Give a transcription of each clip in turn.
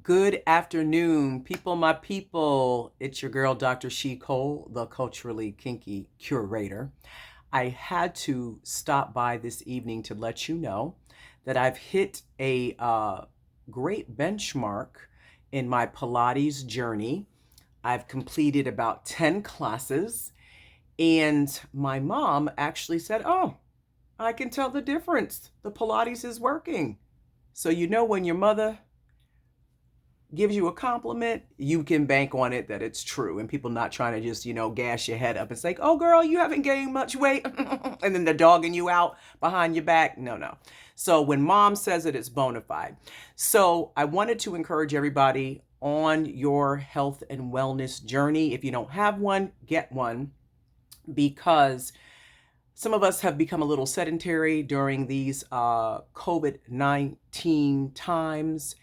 Good afternoon, people, my people. It's your girl, Dr. She Cole, the culturally kinky curator. I had to stop by this evening to let you know that I've hit a great benchmark in my Pilates journey. I've completed about 10 classes, and my mom actually said, "Oh, I can tell the difference. The Pilates is working." So, when your mother gives you a compliment, you can bank on it that it's true. And people not trying to just, gas your head up and say, "Oh, girl, you haven't gained much weight." And then they're dogging you out behind your back. No, no. So when mom says it, it's bona fide. So I wanted to encourage everybody on your health and wellness journey. If you don't have one, get one, because some of us have become a little sedentary during these COVID-19 times,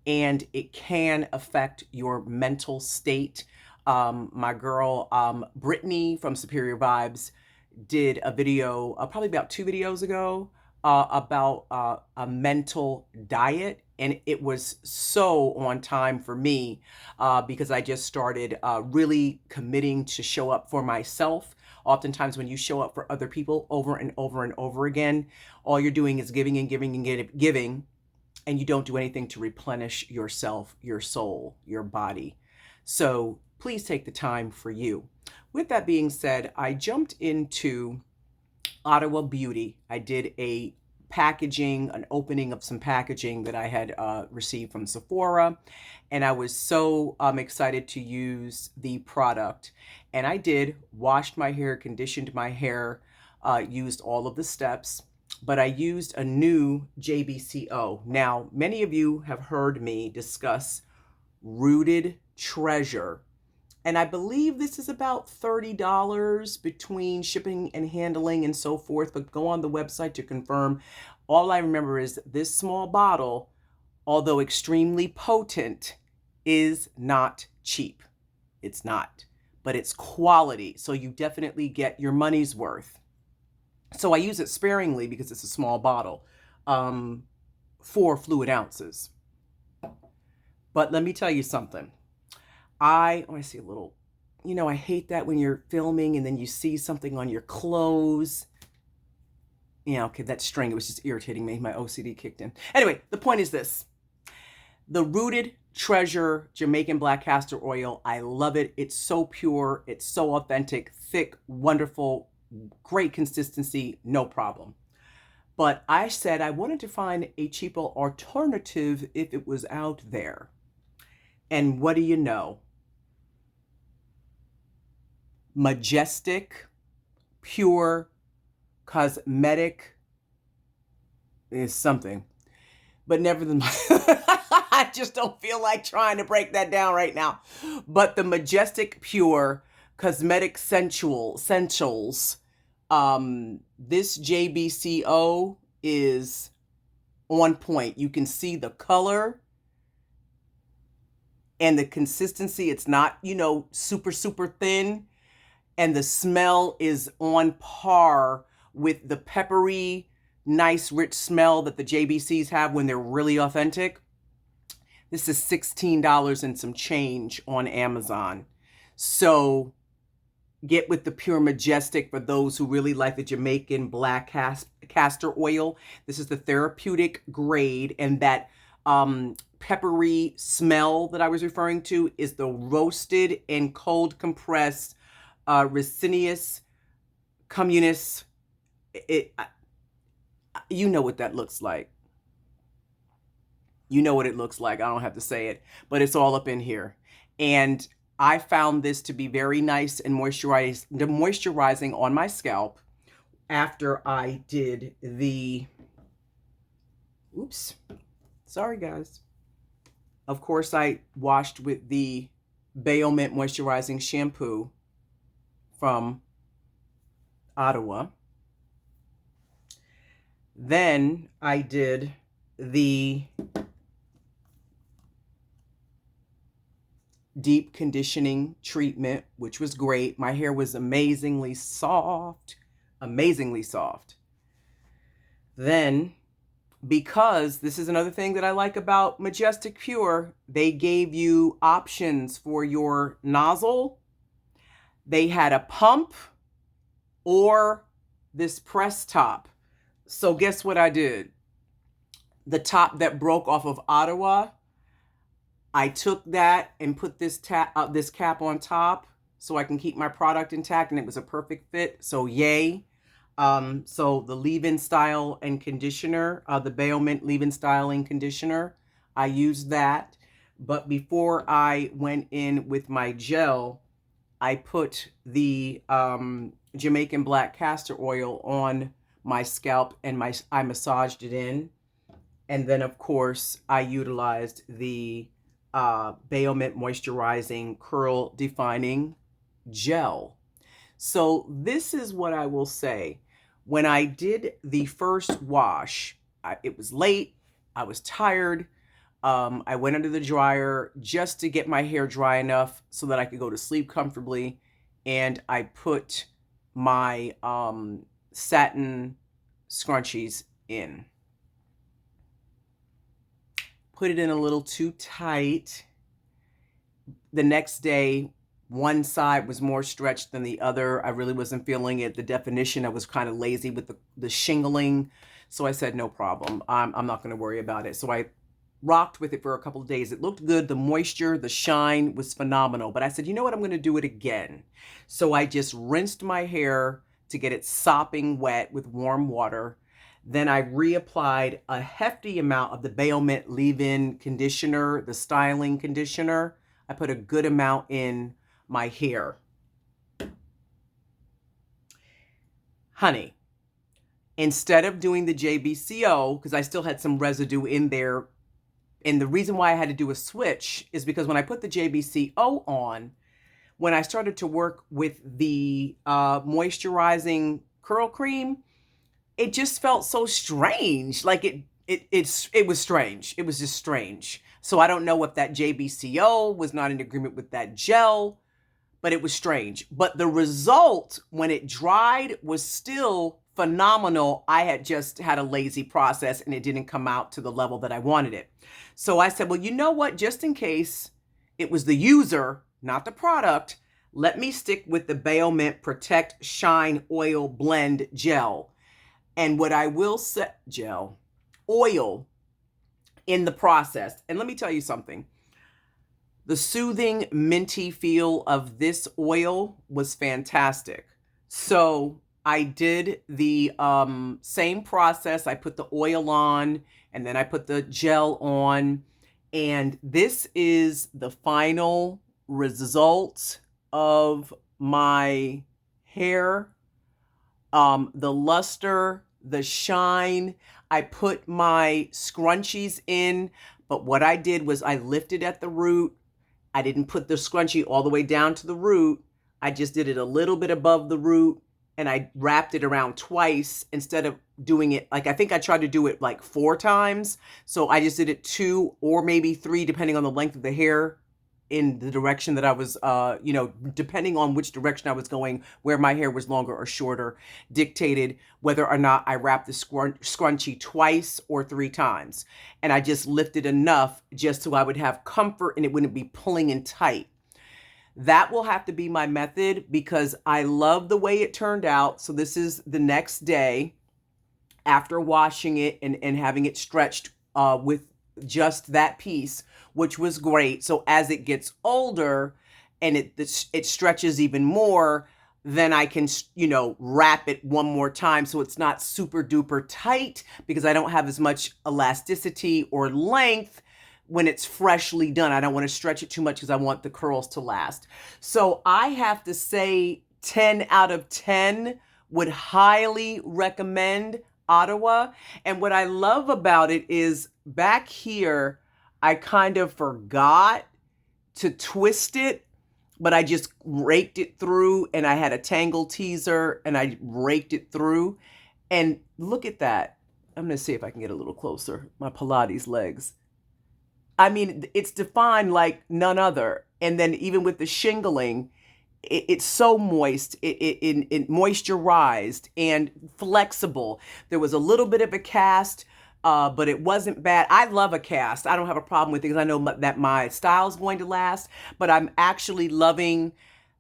and it can affect your mental state. My girl, Brittany from Superior Vibes, did a video, probably about 2 videos ago, about a mental diet. And it was so on time for me because I just started really committing to show up for myself. Oftentimes when you show up for other people over and over and over again, all you're doing is giving and giving and giving, and you don't do anything to replenish yourself, your soul, your body. So please take the time for you. With that being said, I jumped into Ottawa Beauty. I did an opening of some packaging that I had received from Sephora, and I was so excited to use the product. And I did, washed my hair, conditioned my hair, used all of the steps, but I used a new JBCO. Now, many of you have heard me discuss Rooted Treasure, and I believe this is about $30 between shipping and handling and so forth, but go on the website to confirm. All I remember is this small bottle, although extremely potent, is not cheap. It's not, but it's quality. So you definitely get your money's worth. So I use it sparingly because it's a small bottle, 4 fluid ounces. But let me tell you something. I see a little, I hate that when you're filming and then you see something on your clothes. Okay, that string, it was just irritating me. My OCD kicked in. Anyway, the point is this. The Rooted Treasure Jamaican Black Castor Oil, I love it. It's so pure. It's so authentic, thick, wonderful, great consistency, no problem. But I said I wanted to find a cheaper alternative if it was out there. And what do you know? Majestic, pure, cosmetic is something. But nevertheless, I just don't feel like trying to break that down right now. But the Majestic Pure Cosmetic Essentials, this JBCO is on point. You can see the color and the consistency. It's not, super, super thin. And the smell is on par with the peppery, nice, rich smell that the JBCs have when they're really authentic. This is $16 and some change on Amazon. So get with the Pure Majestic for those who really like the Jamaican Black Castor Oil. This is the therapeutic grade, and that peppery smell that I was referring to is the roasted and cold compressed Ricinus communis. You know what that looks like. You know what it looks like. I don't have to say it, but it's all up in here. And I found this to be very nice and moisturizing on my scalp after I did the, sorry guys. Of course, I washed with the Bayo Mint Moisturizing Shampoo from Ottawa. Then I did the deep conditioning treatment, which was great. My hair was amazingly soft, amazingly soft. Then because this is another thing that I like about Majestic Pure. They gave you options for your nozzle. They had a pump or this press top. So guess what I did? The top that broke off of Ottawa, I took that and put this cap on top so I can keep my product intact, and it was a perfect fit. So yay. So the leave-in style and conditioner, the Bayo Mint leave-in styling conditioner, I used that. But before I went in with my gel, I put the Jamaican black castor oil on my scalp and I massaged it in. And then of course I utilized the Bayo Mint moisturizing curl defining gel. So this is what I will say. When I did the first wash, it was late, I was tired. I went under the dryer just to get my hair dry enough so that I could go to sleep comfortably. And I put my satin scrunchies in. Put it in a little too tight. The next day, one side was more stretched than the other. I really wasn't feeling it. The definition, I was kind of lazy with the shingling. So I said, no problem. I'm not going to worry about it. So I rocked with it for a couple of days. It looked good. The moisture, the shine was phenomenal. But I said, you know what? I'm going to do it again. So I just rinsed my hair to get it sopping wet with warm water. Then I reapplied a hefty amount of the Bayo Mint leave-in conditioner, the styling conditioner. I put a good amount in my hair. Honey, instead of doing the JBCO, because I still had some residue in there, and the reason why I had to do a switch is because when I put the JBCO on, when I started to work with the moisturizing curl cream, it just felt so strange. Like it was strange. It was just strange. So I don't know if that JBCO was not in agreement with that gel, but it was strange. But the result when it dried was still phenomenal. I had just had a lazy process and it didn't come out to the level that I wanted it. So I said, well, you know what? Just in case it was the user, not the product, let me stick with the Bayo Mint Protect Shine Oil Blend Gel. And what I will say, oil in the process. And let me tell you something. The soothing, minty feel of this oil was fantastic. So I did the same process. I put the oil on and then I put the gel on. And this is the final result of my hair. The luster, the shine. I put my scrunchies in, but what I did was I lifted at the root. I didn't put the scrunchie all the way down to the root. I just did it a little bit above the root and I wrapped it around twice instead of doing it like, I think I tried to do it like 4 times. So I just did it 2 or maybe 3, depending on the length of the hair in the direction that I was, depending on which direction I was going, where my hair was longer or shorter, dictated whether or not I wrapped the scrunchie twice or 3 times. And I just lifted enough just so I would have comfort and it wouldn't be pulling in tight. That will have to be my method because I love the way it turned out. So this is the next day after washing it and having it stretched with just that piece, which was great. So as it gets older and it stretches even more, then I can, wrap it one more time so it's not super duper tight because I don't have as much elasticity or length when it's freshly done. I don't want to stretch it too much because I want the curls to last. So I have to say 10 out of 10 would highly recommend Ottawa. And what I love about it is back here, I kind of forgot to twist it, but I just raked it through and I had a tangle teaser and I raked it through. And look at that. I'm going to see if I can get a little closer. My Pilates legs. I mean, it's defined like none other. And then even with the shingling, it's so moist, it moisturized and flexible. There was a little bit of a cast, but it wasn't bad. I love a cast. I don't have a problem with it because I know that my style is going to last, but I'm actually loving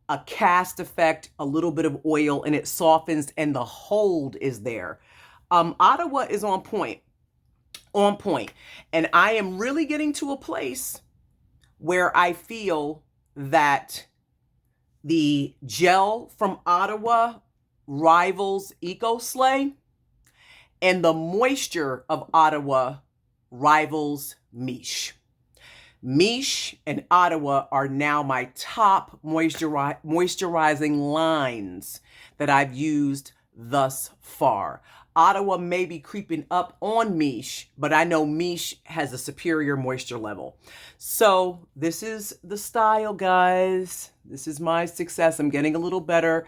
a cast effect, a little bit of oil, and it softens and the hold is there. Ottawa is on point, on point. And I am really getting to a place where I feel that the gel from Ottawa rivals Eco Slay, and the moisture of Ottawa rivals Miche. Miche and Ottawa are now my top moisturizing lines that I've used thus far. Ottawa may be creeping up on Miche, but I know Miche has a superior moisture level. So this is the style, guys. This is my success. I'm getting a little better.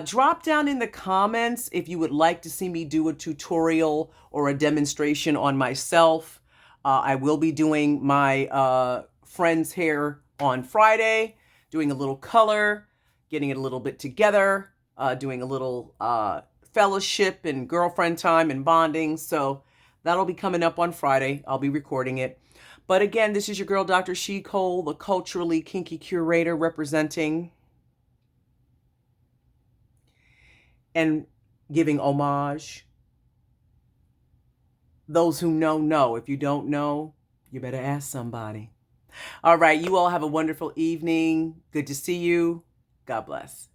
Drop down in the comments if you would like to see me do a tutorial or a demonstration on myself. I will be doing my friend's hair on Friday, doing a little color, getting it a little bit together, doing a little fellowship and girlfriend time and bonding. So that'll be coming up on Friday. I'll be recording it. But again, this is your girl, Dr. She Cole, the culturally kinky curator, representing and giving homage. Those who know, know. If you don't know, you better ask somebody. All right, you all have a wonderful evening. Good to see you. God bless.